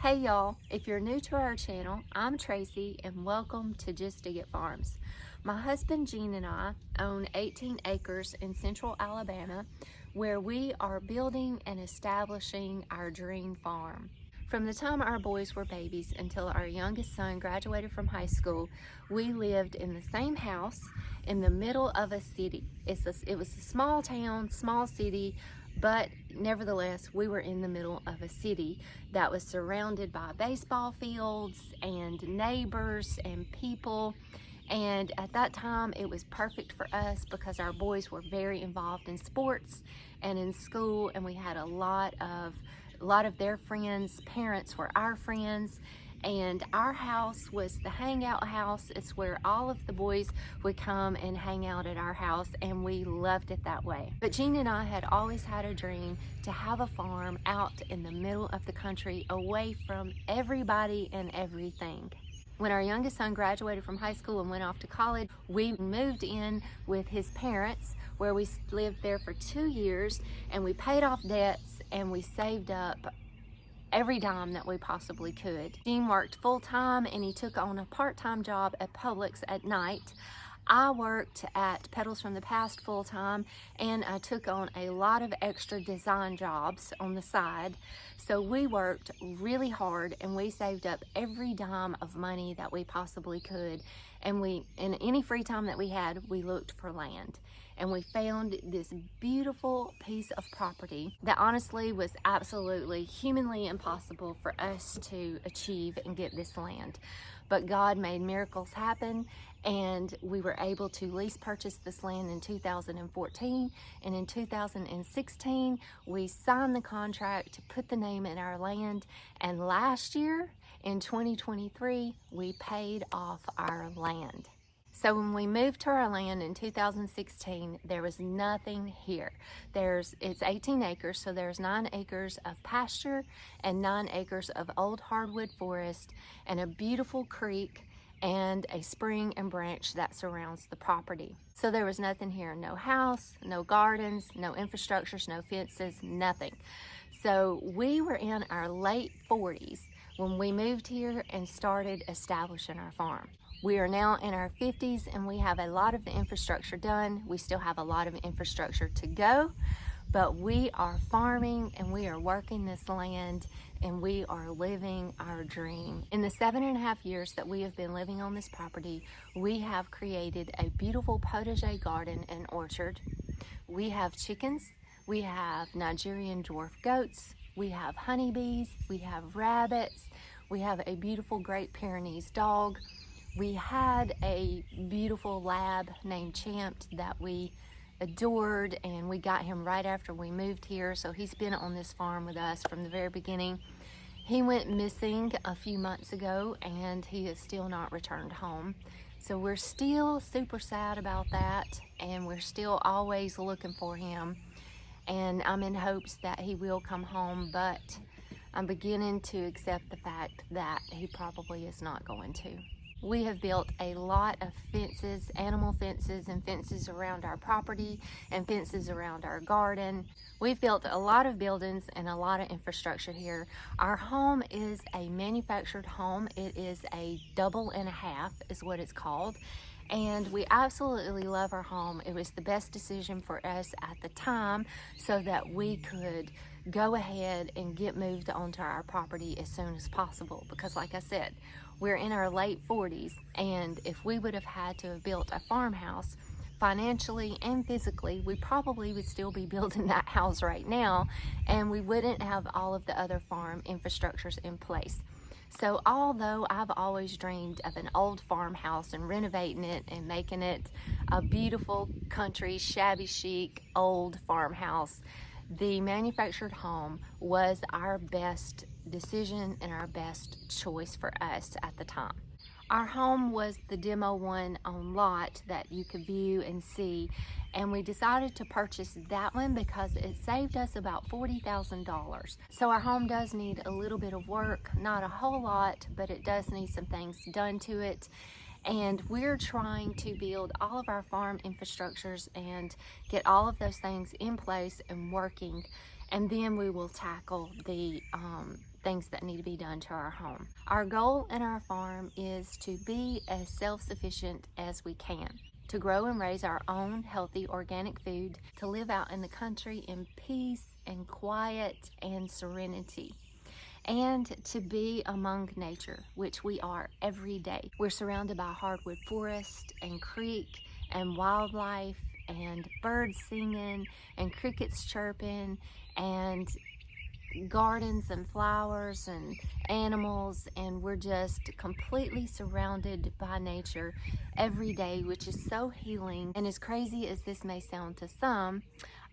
Hey y'all, if you're new to our channel, I'm Tracy and welcome to Just Dig It Farms. My husband Gene and I own 18 acres in central Alabama where we are building and establishing our dream farm. From the time our boys were babies until our youngest son graduated from high school, we lived in the same house in the middle of a city. It was a small town, small city, but nevertheless, we were in the middle of a city that was surrounded by baseball fields and neighbors and people. And at that time, it was perfect for us because our boys were very involved in sports and in school, and we had a lot of their friends' parents were our friends. And our house was the hangout house. It's where all of the boys would come and hang out at our house, and we loved it that way. But Gene and I had always had a dream to have a farm out in the middle of the country, away from everybody and everything. When our youngest son graduated from high school and went off to college, we moved in with his parents, where we lived there for 2 years, and we paid off debts and we saved up every dime that we possibly could. Gene worked full-time and he took on a part-time job at Publix at night. I worked at Petals from the Past full-time, and I took on a lot of extra design jobs on the side. So we worked really hard and we saved up every dime of money that we possibly could. And in any free time that we had, we looked for land. And we found this beautiful piece of property that honestly was absolutely humanly impossible for us to achieve and get this land. But God made miracles happen, and we were able to lease purchase this land in 2014, and in 2016 we signed the contract to put the name in our land, and last year in 2023 we paid off our land. So when we moved to our land in 2016, there was nothing here. It's 18 acres, so there's 9 acres of pasture and 9 acres of old hardwood forest and a beautiful creek and a spring and branch that surrounds the property. So there was nothing here, no house, no gardens, no infrastructures, no fences, nothing. So we were in our late 40s when we moved here and started establishing our farm. We are now in our 50s and we have a lot of the infrastructure done. We still have a lot of infrastructure to go, but we are farming and we are working this land and we are living our dream. In the 7.5 years that we have been living on this property, we have created a beautiful potager garden and orchard. We have chickens, we have Nigerian dwarf goats, we have honeybees, we have rabbits, we have a beautiful Great Pyrenees dog. We had a beautiful lab named Champ that we adored, and we got him right after we moved here, so he's been on this farm with us from the very beginning. He went missing a few months ago and he has still not returned home. So we're still super sad about that, and we're still always looking for him, and I'm in hopes that he will come home, but I'm beginning to accept the fact that he probably is not going to. We have built a lot of fences, animal fences, and fences around our property and fences around our garden. We've built a lot of buildings and a lot of infrastructure here. Our home is a manufactured home. It is a double-and-a-half is what it's called. And we absolutely love our home. It was the best decision for us at the time so that we could go ahead and get moved onto our property as soon as possible, because like I said, we're in our late 40s, and if we would have had to have built a farmhouse financially and physically, we probably would still be building that house right now, and we wouldn't have all of the other farm infrastructures in place. So although I've always dreamed of an old farmhouse and renovating it and making it a beautiful country, shabby chic, old farmhouse, the manufactured home was our best decision and our best choice for us at the time. Our home was the demo one on lot that you could view and see, and we decided to purchase that one because it saved us about $40,000. So our home does need a little bit of work, not a whole lot, but it does need some things done to it. And we're trying to build all of our farm infrastructures and get all of those things in place and working, and then we will tackle the things that need to be done to our home. Our goal in our farm is to be as self-sufficient as we can, to grow and raise our own healthy organic food, to live out in the country in peace and quiet and serenity, and to be among nature, which we are every day. We're surrounded by hardwood forest and creek and wildlife and birds singing and crickets chirping and gardens and flowers and animals, and we're just completely surrounded by nature every day, which is so healing. And as crazy as this may sound to some,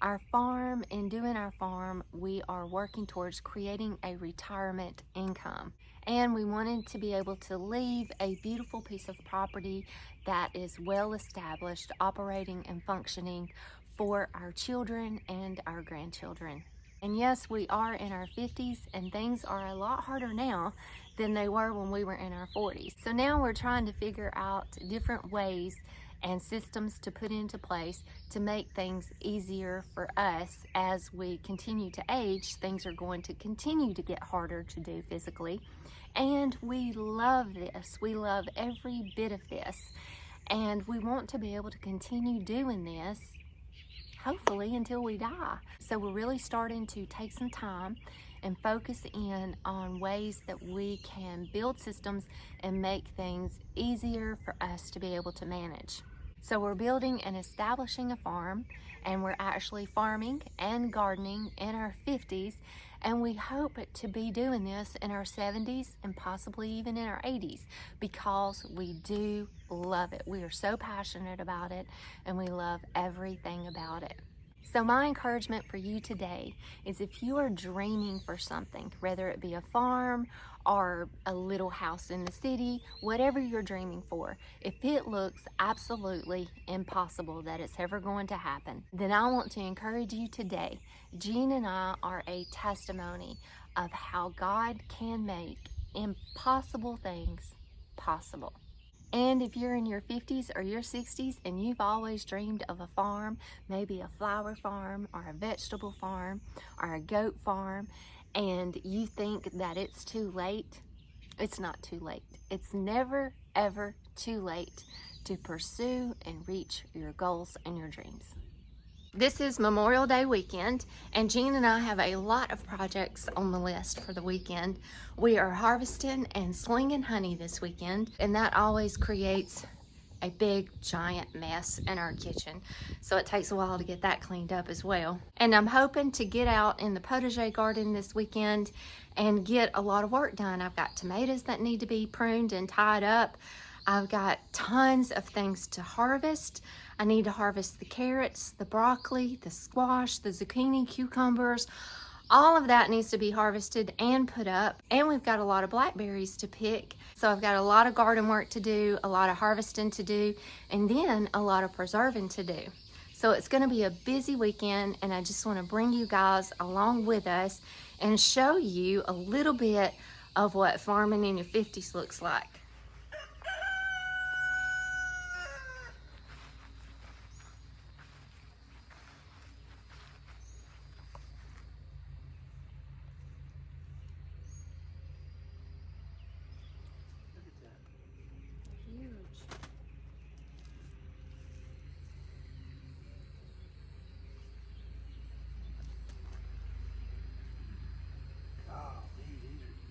our farm, in doing our farm, we are working towards creating a retirement income, and we wanted to be able to leave a beautiful piece of property that is well established, operating and functioning for our children and our grandchildren. And yes, we are in our 50s, and things are a lot harder now than they were when we were in our 40s. So now we're trying to figure out different ways and systems to put into place to make things easier for us. As we continue to age, things are going to continue to get harder to do physically. And we love this. We love every bit of this. And we want to be able to continue doing this, hopefully until we die. So we're really starting to take some time and focus in on ways that we can build systems and make things easier for us to be able to manage. So we're building and establishing a farm, and we're actually farming and gardening in our 50s, and we hope to be doing this in our 70s and possibly even in our 80s, because we do love it. We are so passionate about it, and we love everything about it. So my encouragement for you today is, if you are dreaming for something, whether it be a farm or a little house in the city, whatever you're dreaming for, if it looks absolutely impossible that it's ever going to happen, then I want to encourage you today. Jean and I are a testimony of how God can make impossible things possible. And if you're in your 50s or your 60s and you've always dreamed of a farm, maybe a flower farm or a vegetable farm or a goat farm, and you think that it's too late, it's not too late. It's never, ever too late to pursue and reach your goals and your dreams. This is Memorial Day weekend, and Jean and I have a lot of projects on the list for the weekend. We are harvesting and slinging honey this weekend, and that always creates a big giant mess in our kitchen, so it takes a while to get that cleaned up as well. And I'm hoping to get out in the potager garden this weekend and get a lot of work done. I've got tomatoes that need to be pruned and tied up. I've got tons of things to harvest. I need to harvest the carrots, the broccoli, the squash, the zucchini, cucumbers. All of that needs to be harvested and put up. And we've got a lot of blackberries to pick. So I've got a lot of garden work to do, a lot of harvesting to do, and then a lot of preserving to do. So it's gonna be a busy weekend, and I just wanna bring you guys along with us and show you a little bit of what farming in your 50s looks like.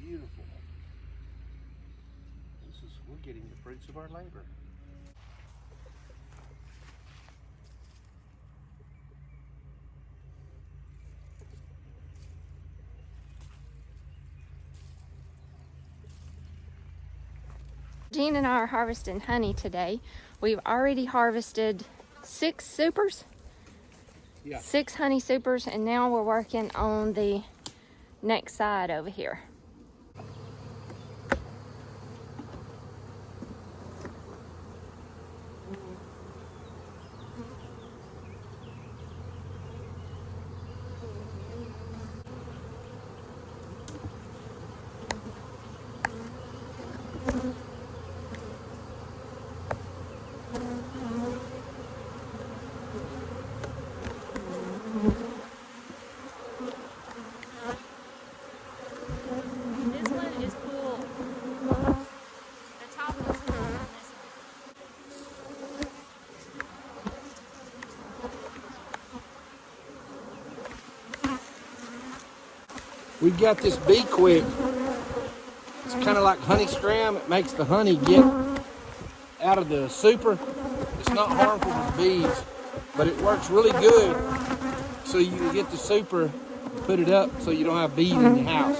Beautiful. We're getting the fruits of our labor. Jean and I are harvesting honey today. We've already harvested 6 supers. Yeah. 6 honey supers, and now we're working on the next side over here. We've got this bee quick. It's kind of like honey scram. It makes the honey get out of the super. It's not harmful to the bees, but it works really good so you can get the super, put it up so you don't have bees in your house.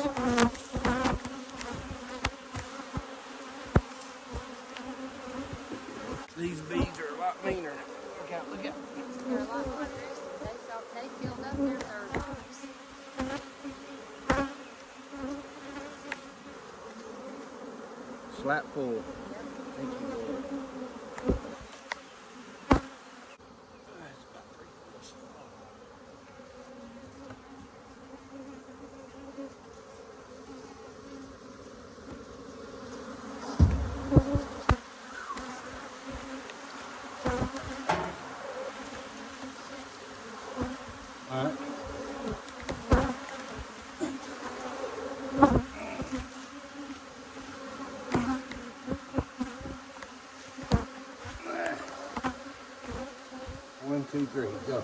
These bees are a lot meaner. Look out, look out. They're a lot more aggressive. They filled up their third box. Slap full. Thank you, Lord. All right. One, two, three, go.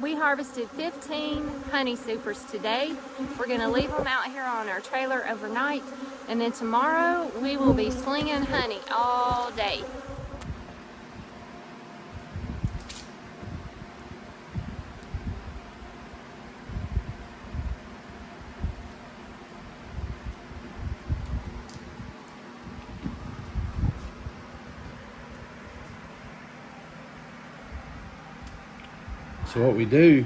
We harvested 15 honey supers today. We're gonna leave them out here on our trailer overnight, and then tomorrow we will be slinging honey all day. So what we do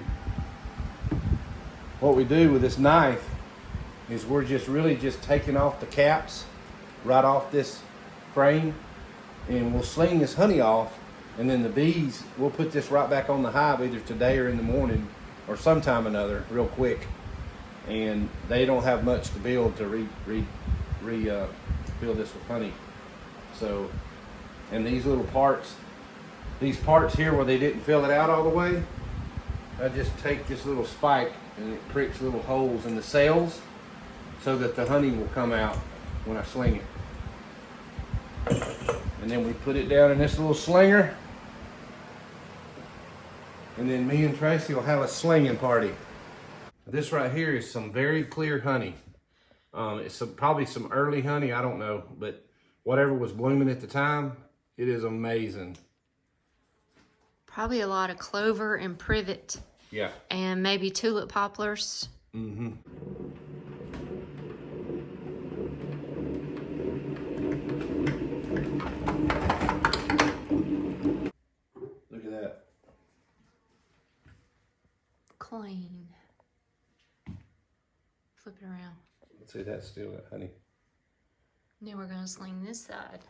with this knife is we're just taking off the caps right off this frame, and we'll sling this honey off, and then the bees, we'll put this right back on the hive either today or in the morning or sometime another real quick, and they don't have much to build to fill this with honey. So, and these little parts, these parts here where they didn't fill it out all the way, I just take this little spike and it pricks little holes in the cells so that the honey will come out when I sling it. And then we put it down in this little slinger, and then me and Tracy will have a slinging party. This right here is some very clear honey. It's probably some early honey, I don't know, but whatever was blooming at the time, it is amazing. Probably a lot of clover and privet. Yeah. And maybe tulip poplars. Mm-hmm. Look at that. Clean. Flip it around. Let's see, that's still got honey. Then we're gonna sling this side.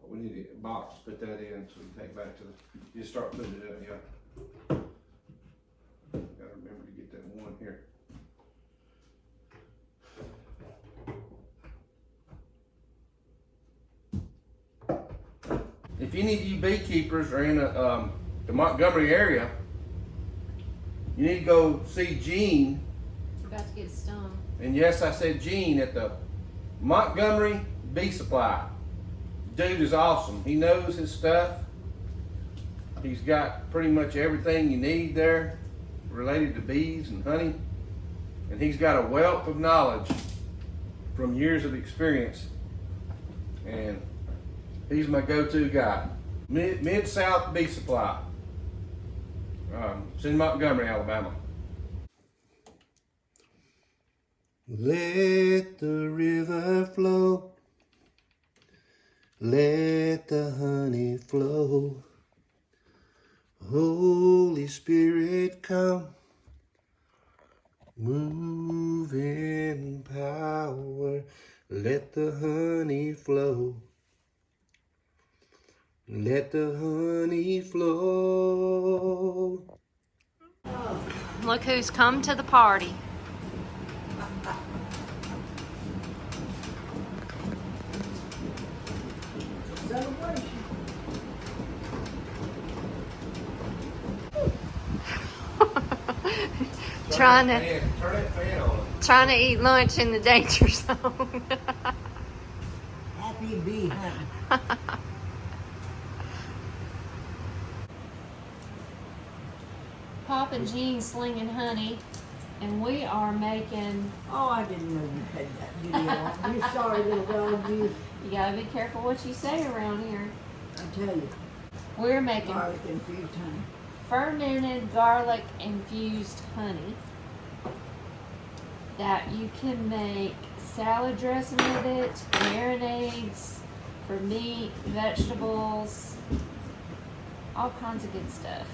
We need a box, put that in so we can take back to the, you start putting it up, yeah. Gotta remember to get that one here. If any of you beekeepers are in the Montgomery area, you need to go see Gene. About to get stung. And yes, I said Gene at the Montgomery Bee Supply. Dude is awesome. He knows his stuff. He's got pretty much everything you need there related to bees and honey. And he's got a wealth of knowledge from years of experience. And he's my go-to guy. Mid-South Bee Supply. It's in Montgomery, Alabama. Let the river flow. Let the honey flow. Holy Spirit, come. Move in power. Let the honey flow. Let the honey flow. Look who's come to the party. Trying to Turn that fan on. trying to eat lunch in the danger zone. Happy bee hunting. Pop and Jean slinging honey, and we are making. Oh, I didn't know you had that video. You're sorry, little dog. You gotta be careful what you say around here. I tell you, We're making garlic infused honey. fermented garlic infused honey that you can make salad dressing with it, marinades for meat, vegetables, all kinds of good stuff.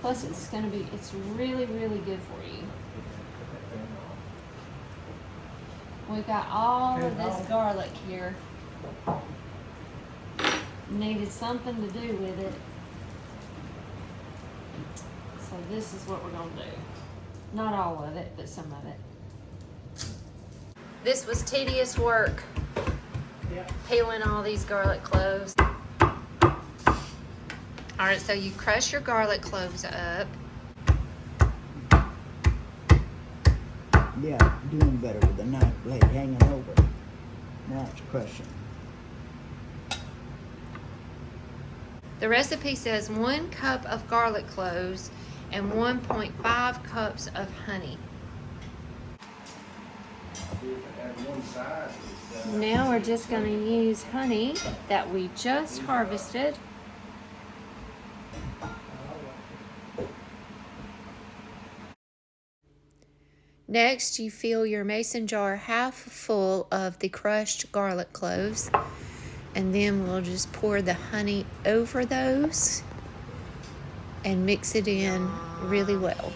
Plus it's really, really good for you. We've got all of this garlic here. Needed something to do with it. So this is what we're gonna do. Not all of it, but some of it. This was tedious work. Peeling all these garlic cloves. All right, so you crush your garlic cloves up. Yeah, doing better with the knife blade hanging over. Now it's crushing. The recipe says 1 cup of garlic cloves and 1.5 cups of honey. Now we're just going to use honey that we just harvested. Next, you fill your mason jar half full of the crushed garlic cloves, and then we'll just pour the honey over those and mix it in really well.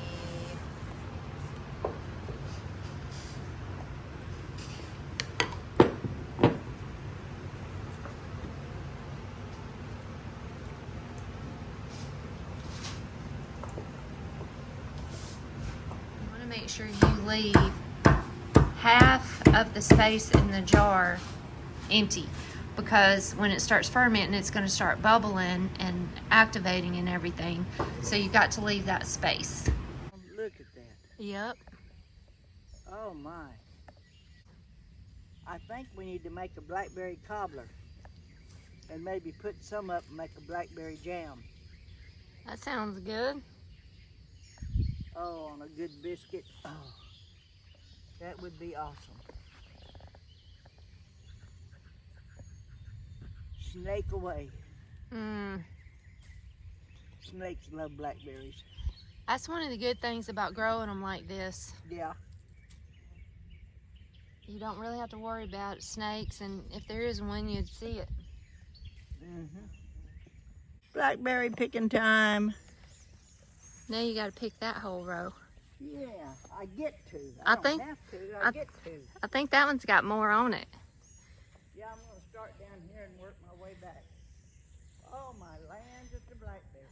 Make sure you leave half of the space in the jar empty, because when it starts fermenting it's going to start bubbling and activating and everything, so you got to leave that space. Look at that. Yep. Oh my. I think we need to make a blackberry cobbler and maybe put some up and make a blackberry jam. That sounds good. Oh, on a good biscuit. Oh, that would be awesome. Snake away. Snakes love blackberries. That's one of the good things about growing them like this. Yeah. You don't really have to worry about snakes, and if there is one, you'd see it. Blackberry picking time. Now you got to pick that whole row. Yeah, I get to. I don't think- have to. I get to. I think that one's got more on it. Yeah, I'm going to start down here and work my way back. Oh, my lands at the blackberry.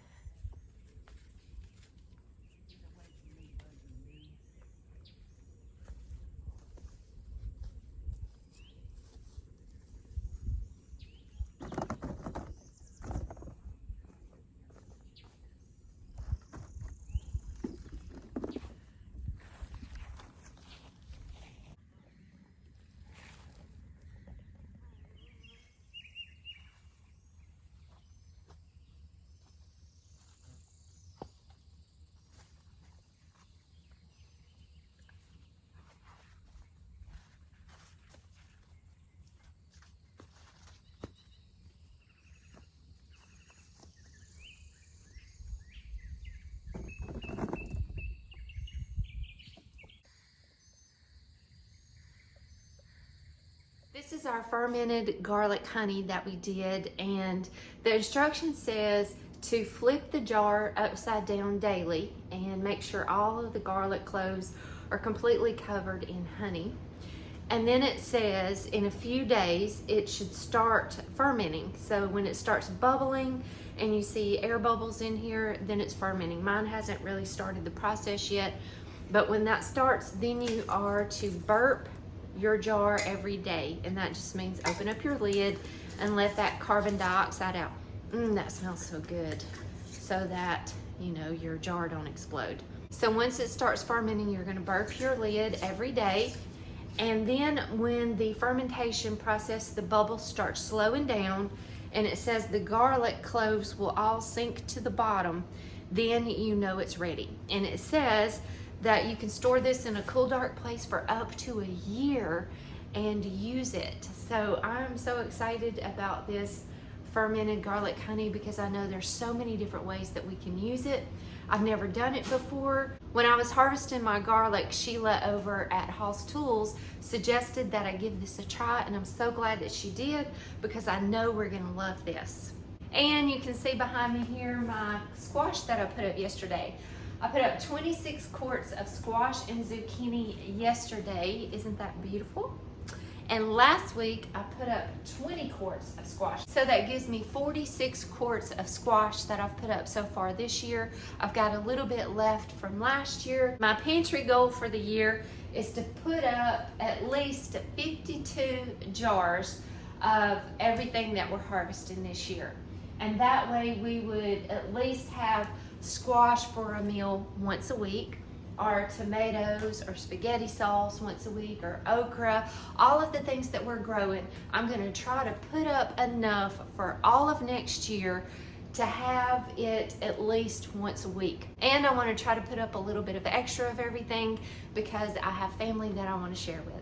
This is our fermented garlic honey that we did, and the instruction says to flip the jar upside down daily and make sure all of the garlic cloves are completely covered in honey. And then it says in a few days it should start fermenting. So when it starts bubbling and you see air bubbles in here, then it's fermenting. Mine hasn't really started the process yet, but when that starts, then you are to burp your jar every day, and that just means open up your lid and let that carbon dioxide out. That smells so good, so that you know your jar don't explode. So once it starts fermenting, you're gonna burp your lid every day. And then when the fermentation process, the bubbles start slowing down, and it says the garlic cloves will all sink to the bottom, then you know it's ready. And it says that you can store this in a cool, dark place for up to a year and use it. So I'm so excited about this fermented garlic honey because I know there's so many different ways that we can use it. I've never done it before. When I was harvesting my garlic, Sheila over at Hall's Tools suggested that I give this a try, and I'm so glad that she did because I know we're gonna love this. And you can see behind me here my squash that I put up yesterday. I put up 26 quarts of squash and zucchini yesterday. Isn't that beautiful? And last week I put up 20 quarts of squash. So that gives me 46 quarts of squash that I've put up so far this year. I've got a little bit left from last year. My pantry goal for the year is to put up at least 52 jars of everything that we're harvesting this year. And that way we would at least have squash for a meal once a week, or tomatoes or spaghetti sauce once a week, or okra, all of the things that we're growing. I'm gonna try to put up enough for all of next year to have it at least once a week. And I wanna try to put up a little bit of extra of everything because I have family that I wanna share with.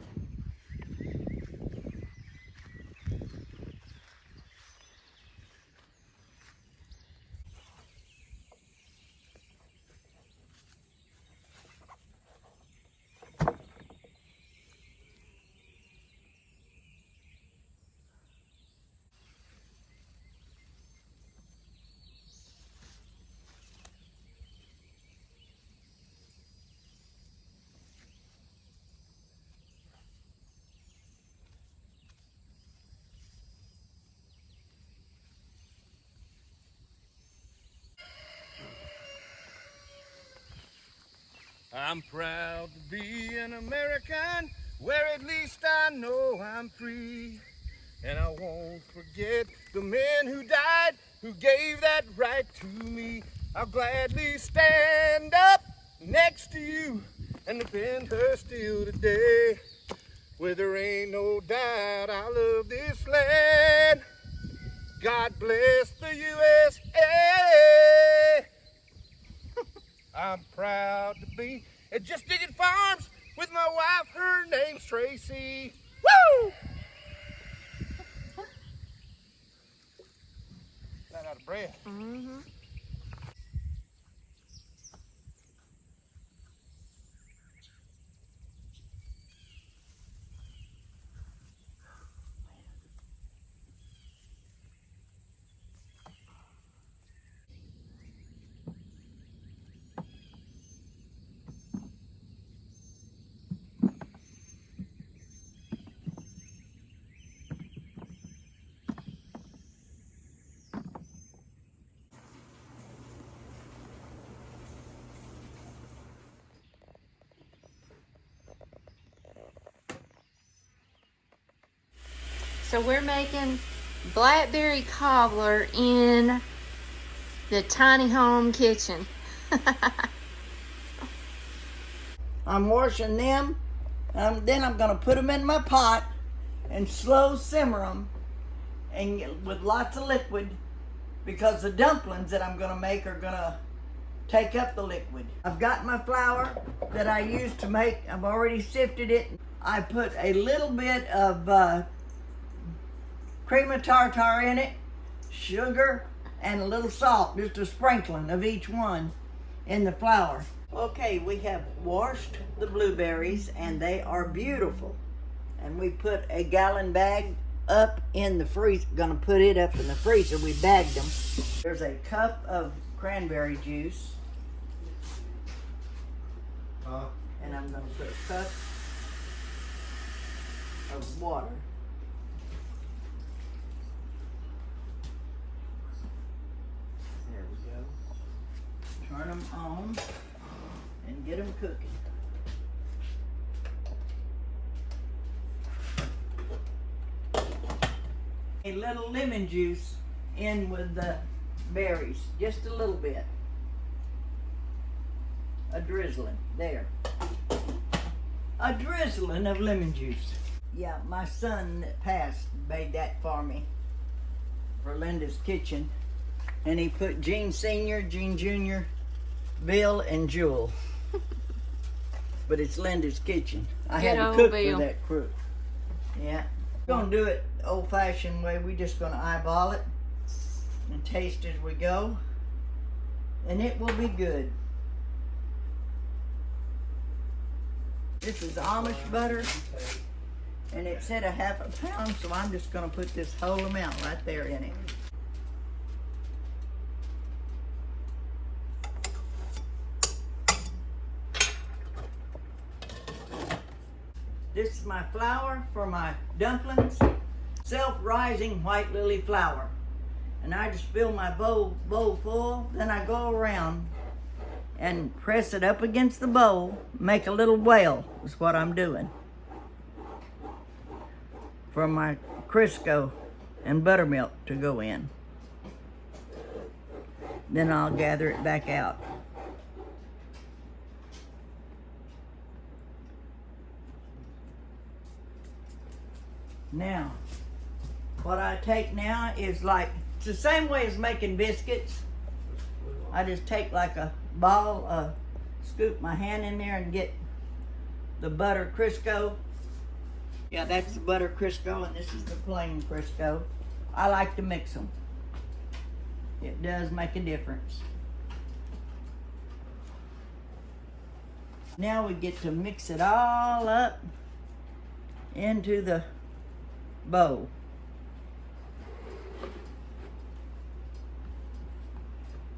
I'm proud to be an American, where at least I know I'm free. And I won't forget the men who died, who gave that right to me. I'll gladly stand up next to you and defend her still today. Where there ain't no doubt I love this land. God bless the USA. I'm proud to be at Just Digging Farms with my wife. Her name's Tracy. Woo! Got out of breath. Mm-hmm. So we're making blackberry cobbler in the tiny home kitchen. I'm washing them, then I'm gonna put them in my pot and slow simmer them, and with lots of liquid, because the dumplings that I'm gonna make are gonna take up the liquid. I've got my flour that I used to make. I've already sifted it. I put a little bit of cream of tartar in it, sugar, and a little salt, just a sprinkling of each one in the flour. Okay, we have washed the blueberries and they are beautiful. And we put a gallon bag up in the freezer, gonna put it up in the freezer. We bagged them. There's a cup of cranberry juice. And I'm gonna put a cup of water. There we go. Turn them on and get them cooking. A little lemon juice in with the berries, just a little bit. a drizzling. There. A drizzling of lemon juice. Yeah, my son that passed made that for me for Linda's kitchen. And he put Gene Sr., Gene Jr., Bill, and Jewel. But it's Linda's kitchen. I had to cook for that crook. Yeah. We're going to do it the old-fashioned way. We're just going to eyeball it and taste as we go. And it will be good. This is Amish butter. And it said a half a pound, so I'm just going to put this whole amount right there in it. This is my flour for my dumplings. Self-rising white lily flour. And I just fill my bowl full, then I go around and press it up against the bowl, make a little well, is what I'm doing. For my Crisco and buttermilk to go in. Then I'll gather it back out. Now, what I take now is like, it's the same way as making biscuits. I just take like a ball, scoop my hand in there and get the butter Crisco. Yeah, that's the butter Crisco and this is the plain Crisco. I like to mix them. It does make a difference. Now we get to mix it all up into the bowl.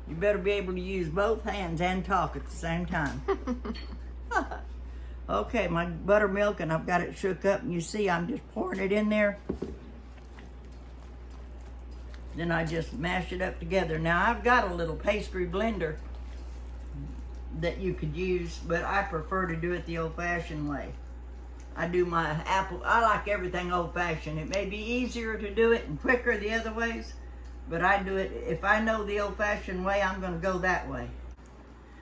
You better be able to use both hands and talk at the same time. Okay, my buttermilk, and I've got it shook up, and you see I'm just pouring it in there. Then I just mash it up together. Now I've got a little pastry blender that you could use, but I prefer to do it the old-fashioned way. I do my apple, I like everything old-fashioned. It may be easier to do it and quicker the other ways, but I do it, if I know the old-fashioned way, I'm gonna go that way.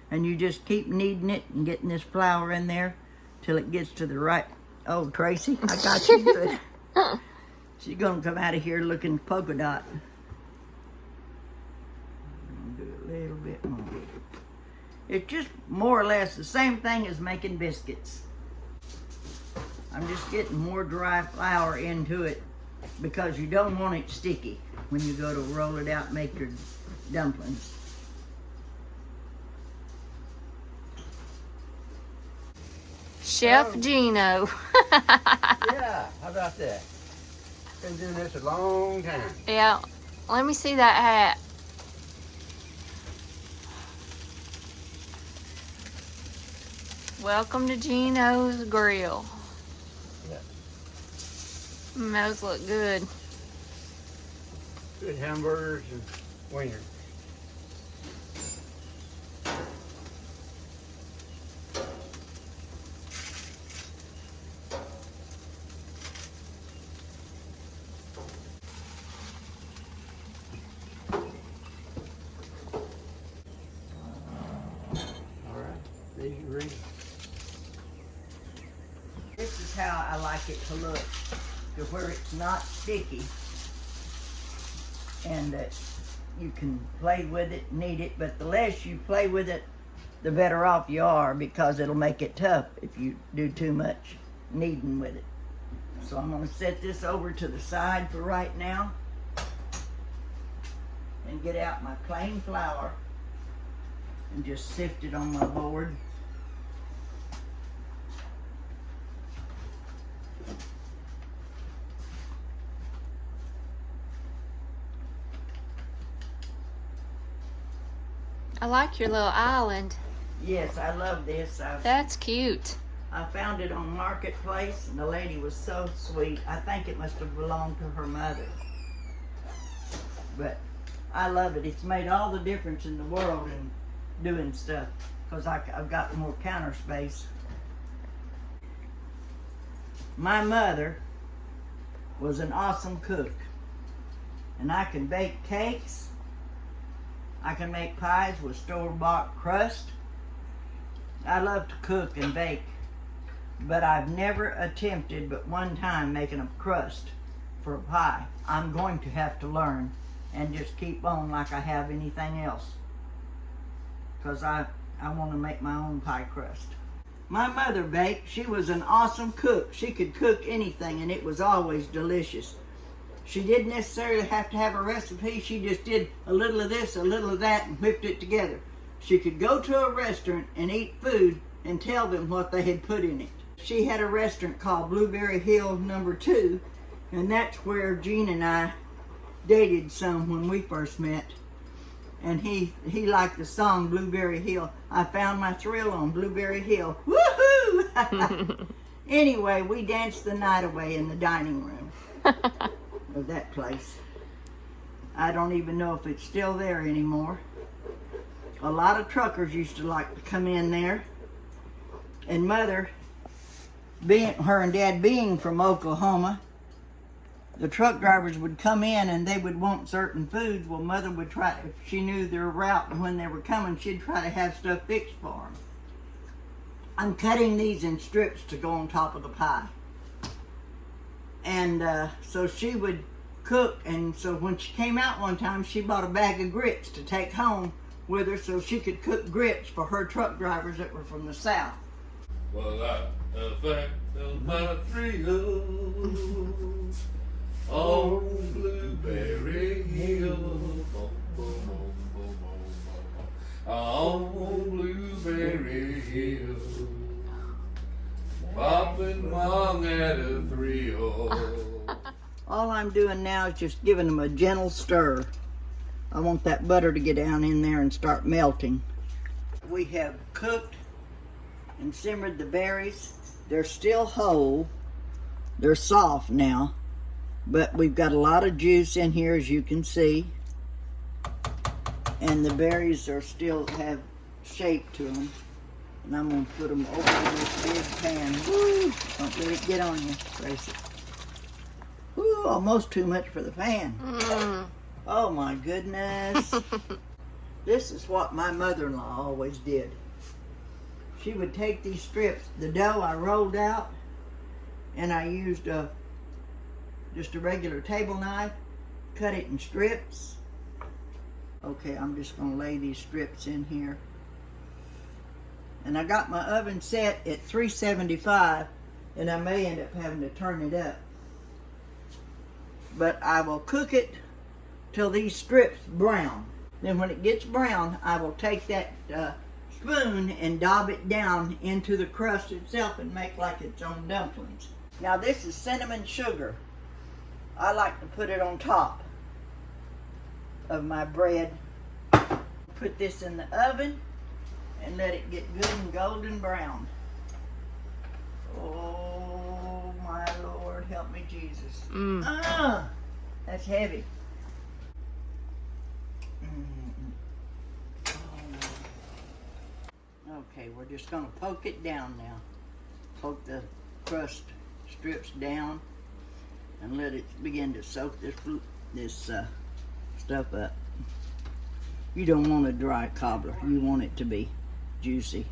And you just keep kneading it and getting this flour in there till it gets to the right. Oh, Tracy, I got you good. She's gonna come out of here looking polka dot. I'm gonna do a little bit more. It's just more or less the same thing as making biscuits. I'm just getting more dry flour into it because you don't want it sticky when you go to roll it out and make your dumplings. Chef Gino. Yeah, how about that? Been doing this a long time. Yeah, let me see that hat. Welcome to Gino's Grill. Yeah. Those look good. Good hamburgers and wieners. This is how I like it to look, to where it's not sticky and that you can play with it, knead it, but the less you play with it, the better off you are because it'll make it tough if you do too much kneading with it. So I'm going to set this over to the side for right now and get out my plain flour and just sift it on my board. I like your little island. Yes, I love this. That's cute. I found it on Marketplace and the lady was so sweet. I think it must have belonged to her mother. But I love it. It's made all the difference in the world in doing stuff because I've got more counter space. My mother was an awesome cook. And I can bake cakes. I can make pies with store-bought crust. I love to cook and bake, but I've never attempted but one time making a crust for a pie. I'm going to have to learn and just keep on like I have anything else, because I want to make my own pie crust. My mother baked. She was an awesome cook. She could cook anything and it was always delicious. She didn't necessarily have to have a recipe. She just did a little of this, a little of that, and whipped it together. She could go to a restaurant and eat food and tell them what they had put in it. She had a restaurant called Blueberry Hill No. 2, and that's where Gene and I dated some when we first met. And he liked the song Blueberry Hill. I found my thrill on Blueberry Hill. Woohoo! Anyway, we danced the night away in the dining room of that place. I don't even know if it's still there anymore. A lot of truckers used to like to come in there. And Mother, her and Dad being from Oklahoma, the truck drivers would come in and they would want certain foods. Well, Mother would try, if she knew their route and when they were coming, she'd try to have stuff fixed for them. I'm cutting these in strips to go on top of the pie. And so she would cook, and so when she came out one time, she bought a bag of grits to take home with her so she could cook grits for her truck drivers that were from the South. Well, I felt my thrill on Blueberry Hill. On Blueberry Hill. Popping Mong at a thrill. All I'm doing now is just giving them a gentle stir. I want that butter to get down in there and start melting. We have cooked and simmered the berries. They're still whole. They're soft now, but we've got a lot of juice in here, as you can see. And the berries are still have shape to them. And I'm going to put them over in this big pan. Woo! Don't let it get on you, Tracy. Woo! Almost too much for the pan. Oh my goodness. This is what my mother-in-law always did. She would take these strips, the dough I rolled out, and I used just a regular table knife, cut it in strips. Okay, I'm just going to lay these strips in here. And I got my oven set at 375, and I may end up having to turn it up. But I will cook it till these strips brown. Then when it gets brown, I will take that spoon and dab it down into the crust itself and make like its own dumplings. Now this is cinnamon sugar. I like to put it on top of my bread. Put this in the oven and let it get good and golden brown. Oh my Lord, help me Jesus. That's heavy. Okay, we're just going to poke it down now. Poke the crust strips down and let it begin to soak this stuff up. You don't want a dry cobbler. You want it to be juicy.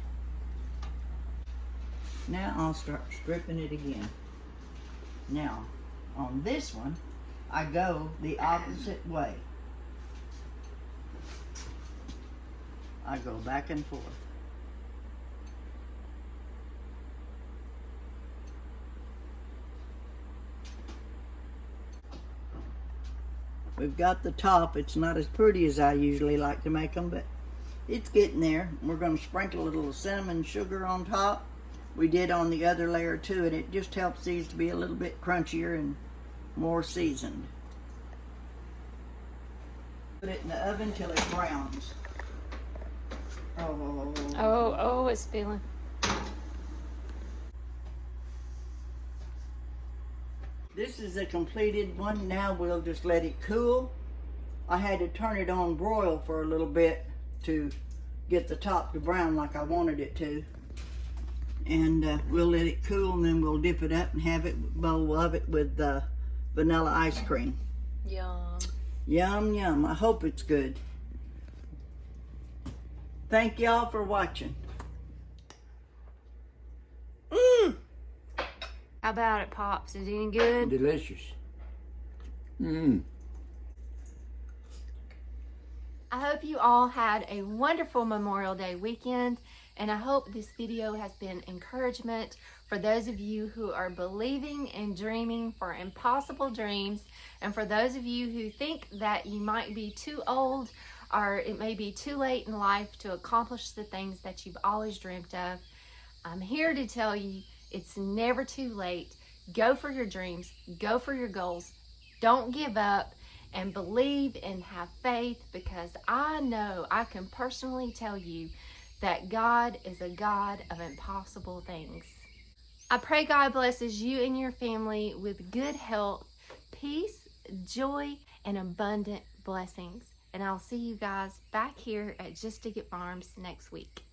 Now I'll start stripping it again. Now, on this one, I go the opposite way. I go back and forth. We've got the top. It's not as pretty as I usually like to make them, but it's getting there. We're going to sprinkle a little cinnamon sugar on top. We did on the other layer too, and it just helps these to be a little bit crunchier and more seasoned. Put it in the oven till it browns. Oh, it's feeling. This is a completed one. Now we'll just let it cool. I had to turn it on broil for a little bit to get the top to brown like I wanted it to. And we'll let it cool, and then we'll dip it up and have it bowl of it with vanilla ice cream. Yum. Yum, yum. I hope it's good. Thank y'all for watching. How about it, Pops? Is it any good? Delicious. Mmm. I hope you all had a wonderful Memorial Day weekend, and I hope this video has been encouragement for those of you who are believing and dreaming for impossible dreams, and for those of you who think that you might be too old or it may be too late in life to accomplish the things that you've always dreamt of. I'm here to tell you it's never too late. Go for your dreams, go for your goals, don't give up, and believe and have faith, because I know, I can personally tell you that God is a God of impossible things. I pray God blesses you and your family with good health, peace, joy, and abundant blessings. And I'll see you guys back here at Just to Get Farms next week.